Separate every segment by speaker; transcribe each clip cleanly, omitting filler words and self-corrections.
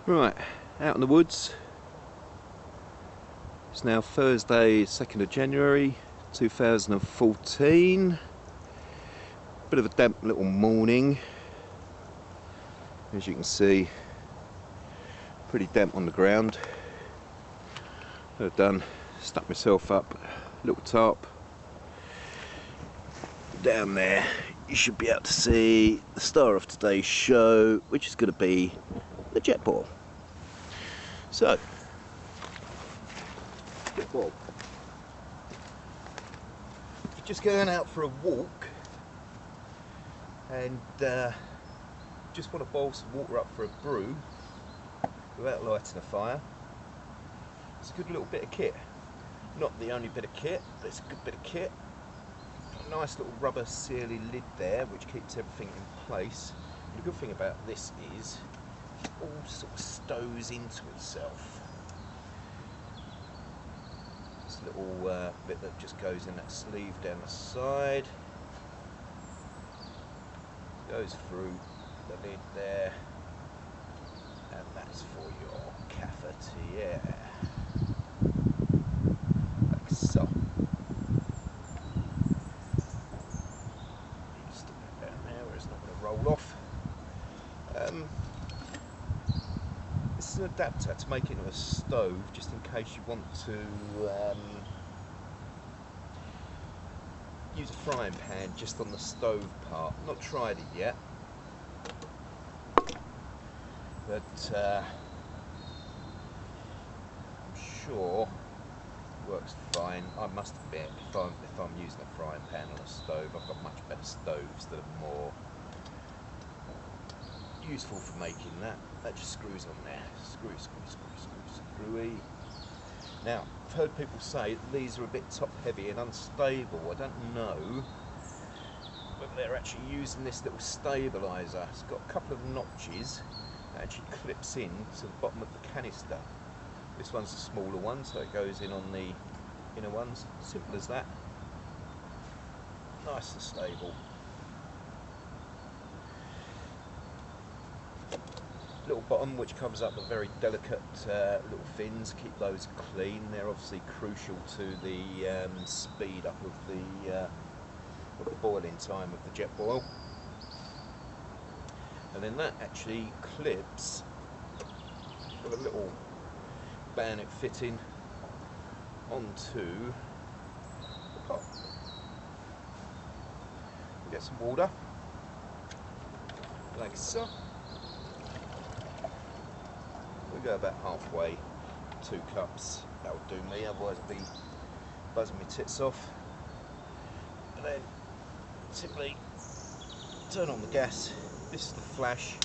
Speaker 1: Right, out in the woods. It's now Thursday, 2nd of January 2014. Bit of a damp little morning. As you can see, pretty damp on the ground. What I've done, stuck myself up a little tarp. Down there, you should be able to see the star of today's show, which is going to be the JetBoil. So, JetBoil. You're just going out for a walk and just want to boil some water up for a brew without lighting a fire. It's a good little bit of kit. Not the only bit of kit, but it's a good bit of kit. A nice little rubber sealy lid there, which keeps everything in place. And the good thing about this is it all sort of stows into itself. This little bit that just goes in that sleeve down the side, goes through the lid there, and that's for your cafetiere, like so. Stick that down there where it's not going to roll off. This is an adapter to make it into a stove, just in case you want to use a frying pan just on the stove part. Not tried it yet, but I'm sure it works fine. I must admit, if I'm using a frying pan on a stove, I've got much better stoves that are more useful for making that. That just screws on there. Screwy. Now, I've heard people say that these are a bit top heavy and unstable. I don't know whether they're actually using this little stabiliser. It's got a couple of notches that actually clips in to the bottom of the canister. This one's a smaller one, so it goes in on the inner ones. Simple as that. Nice and stable. Little bottom which covers up the very delicate little fins, keep those clean. They're obviously crucial to the speed up of the boiling time of the JetBoil. And then that actually clips with a little bayonet fitting onto the pot. We get some water, like so. We go about halfway, 2 cups, that'll do me, otherwise I'll be buzzing my tits off. And then simply turn on the gas. This is the flash.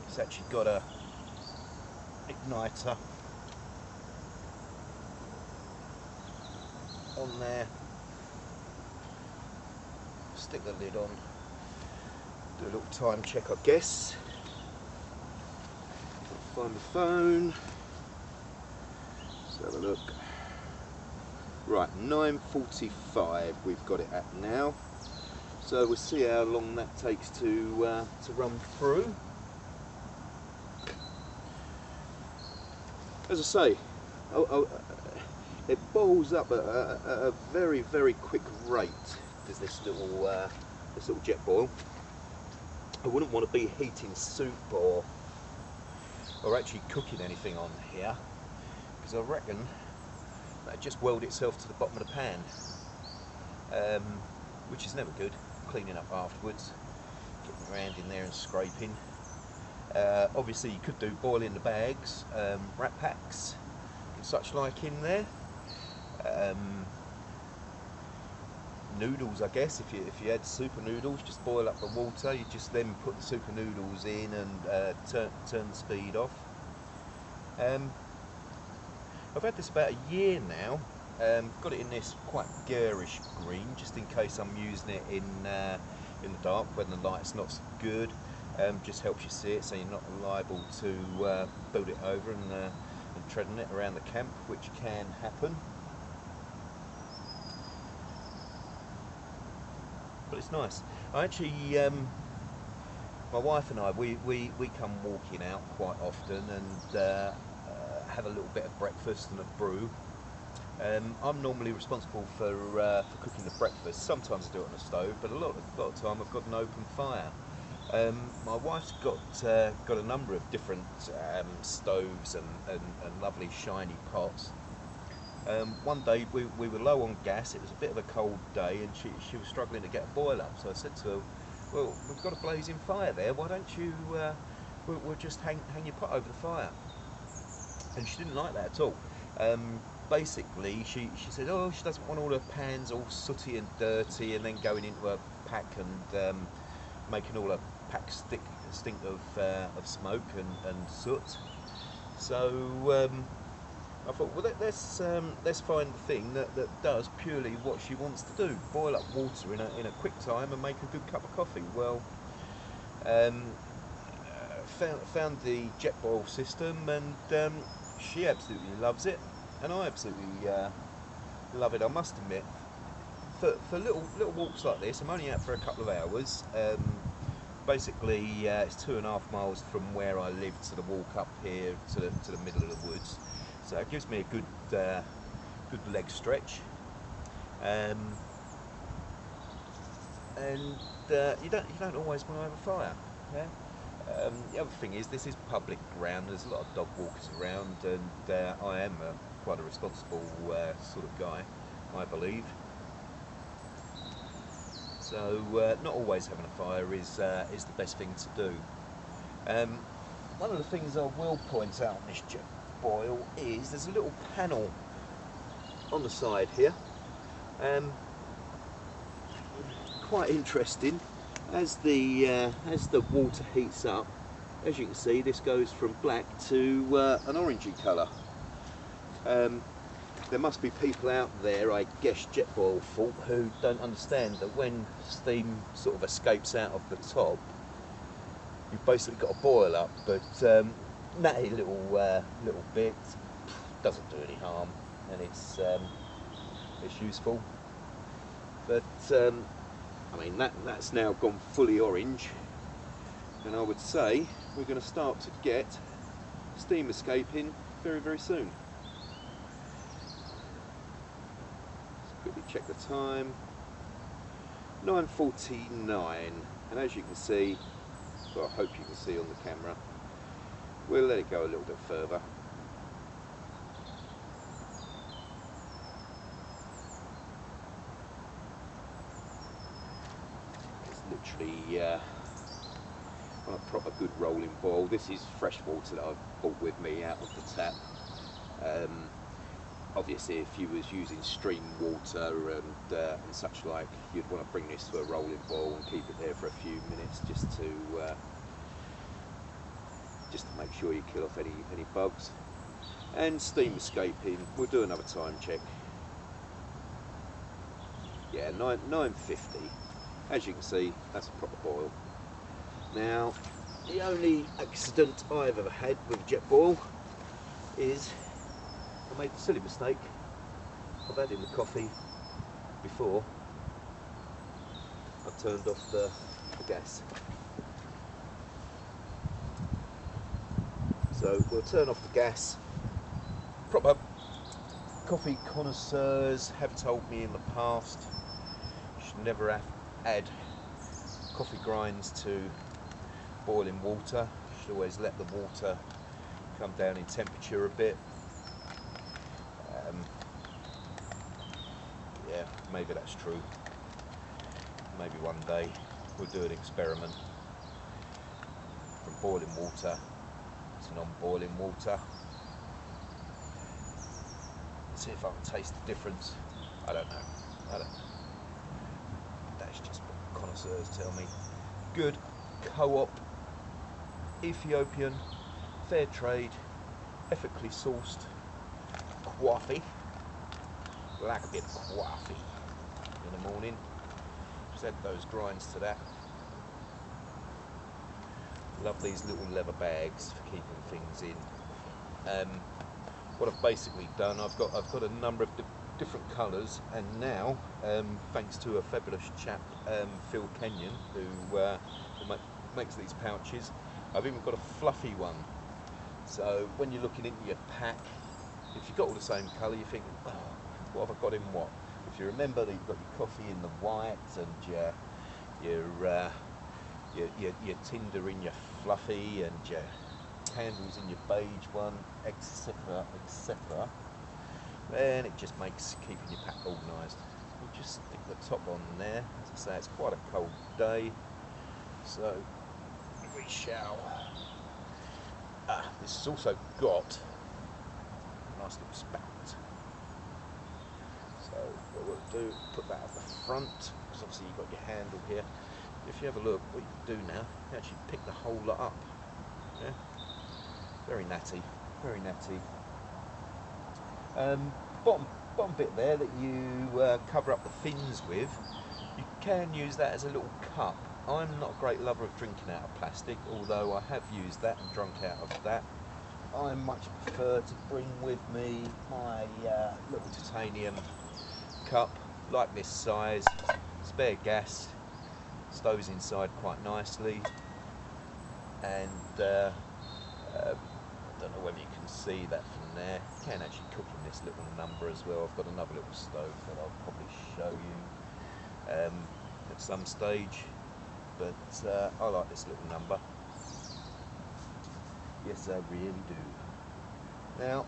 Speaker 1: It's actually got a igniter on there. Stick the lid on, do a little time check, I guess. Find the phone. Let's have a look. Right, 9:45 we've got it at now. So we'll see how long that takes to run through. As I say, it boils up at a very, very quick rate. Does this little JetBoil? I wouldn't want to be heating soup or actually cooking anything on here, because I reckon that just weld itself to the bottom of the pan, which is never good. Cleaning up afterwards, getting around in there and scraping. Obviously you could do boil in the bags, wrap packs and such like in there. Noodles, I guess, if you had super noodles, just boil up the water. You just then put the super noodles in and turn the speed off. I've had this about a year now. Got it in this quite garish green, just in case I'm using it in the dark when the light's not so good. Just helps you see it, so you're not liable to build it over and treading it around the camp, which can happen. But it's nice. I actually my wife and I, we come walking out quite often and have a little bit of breakfast and a brew. I'm normally responsible for cooking the breakfast. Sometimes I do it on a stove, but a lot of time I've got an open fire. My wife's got a number of different stoves and lovely shiny pots. One day we were low on gas. It was a bit of a cold day, and she was struggling to get a boiler. So I said to her, "Well, we've got a blazing fire there. Why don't you? We'll just hang your pot over the fire." And she didn't like that at all. Basically, she said, "Oh, she doesn't want all her pans all sooty and dirty, and then going into a pack and making all her pack stink of smoke and soot." So I thought, well, let's find the thing that does purely what she wants to do: boil up water in a quick time and make a good cup of coffee. Well, found the JetBoil system, and she absolutely loves it, and I absolutely love it. I must admit, for little walks like this, I'm only out for a couple of hours. Basically, it's 2.5 miles from where I live to the walk up here to the middle of the woods. So it gives me a good leg stretch, and you don't always want to have a fire. Yeah. The other thing is, this is public ground. There's a lot of dog walkers around, and I am quite a responsible sort of guy, I believe. So not always having a fire is the best thing to do. One of the things I will point out on this JetBoil is there's a little panel on the side here. Quite interesting. As the water heats up, as you can see, this goes from black to an orangey colour. There must be people out there, I guess JetBoil fault, who don't understand that when steam sort of escapes out of the top, you've basically got a boil up. But natty little bit doesn't do any harm, and it's useful. But I mean, that's now gone fully orange, and I would say we're going to start to get steam escaping very, very soon. Let's quickly check the time. 9:49, and as you can see, well, I hope you can see on the camera, we'll let it go a little bit further. Literally on a proper good rolling boil. This is fresh water that I've brought with me out of the tap. Obviously, if you was using stream water and such like, you'd want to bring this to a rolling boil and keep it there for a few minutes just to make sure you kill off any bugs. And steam escaping, we'll do another time check. Yeah, 9:50. As you can see, that's a proper boil. Now, the only accident I've ever had with JetBoil is I made a silly mistake. I've had in the coffee before. I've turned off the gas. So we'll turn off the gas. Proper coffee connoisseurs have told me in the past you should never add coffee grinds to boiling water. You should always let the water come down in temperature a bit. Yeah, maybe that's true. Maybe one day we'll do an experiment from boiling water to non-boiling water. See if I can taste the difference. I don't know. That's just what connoisseurs tell me. Good co-op, Ethiopian, fair trade, ethically sourced coffee. Like a bit of coffee in the morning. Just add those grinds to that. Love these little leather bags for keeping things in. What I've basically done, I've got a number of different colours, and now, thanks to a fabulous chap, Phil Kenyon, who makes these pouches. I've even got a fluffy one. So when you're looking into your pack, if you've got all the same colour, you're thinking, oh, what have I got in what? If you remember that you've got your coffee in the white and your tinder in your fluffy and your candles in your beige one, etc., etc., then it just makes keeping your pack organised. We'll just stick the top on there. As I say, it's quite a cold day, so we shall. This has also got a nice little spout. So what we'll do, put that at the front, because obviously you've got your handle here. If you have a look, what you can do now, you actually pick the whole lot up. Yeah? Very natty, very natty. Bottom bit there that you cover up the fins with, you can use that as a little cup. I'm not a great lover of drinking out of plastic, although I have used that and drunk out of that. I much prefer to bring with me my little titanium cup, like this size, spare gas, stows inside quite nicely, and I don't know whether you can see that from there. You can actually cook in this little number as well. I've got another little stove that I'll probably show you at some stage, but I like this little number. Yes, I really do. Now,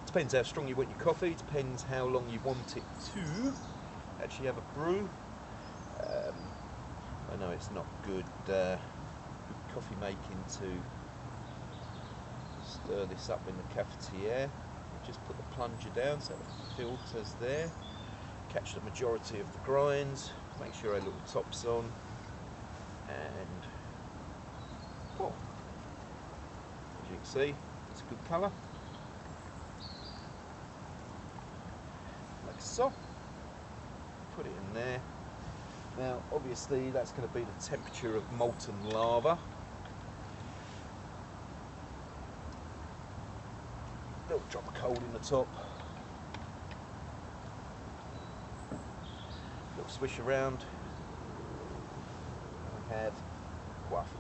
Speaker 1: depends how strong you want your coffee, depends how long you want it to actually have a brew. I know it's not good, good coffee making to stir this up in the cafetiere. Just put the plunger down so the filter's there. Catch the majority of the grinds. Make sure our little top's on. And oh, as you can see, it's a good colour. Like so. Put it in there. Now, obviously, that's going to be the temperature of molten lava. Little drop of cold in the top. Little swish around. We have coffee.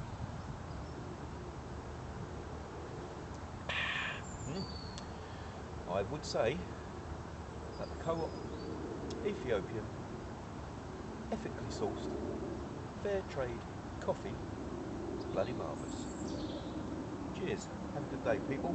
Speaker 1: I would say that the co-op Ethiopian ethically sourced fair trade coffee is bloody marvellous. Cheers. Have a good day, people.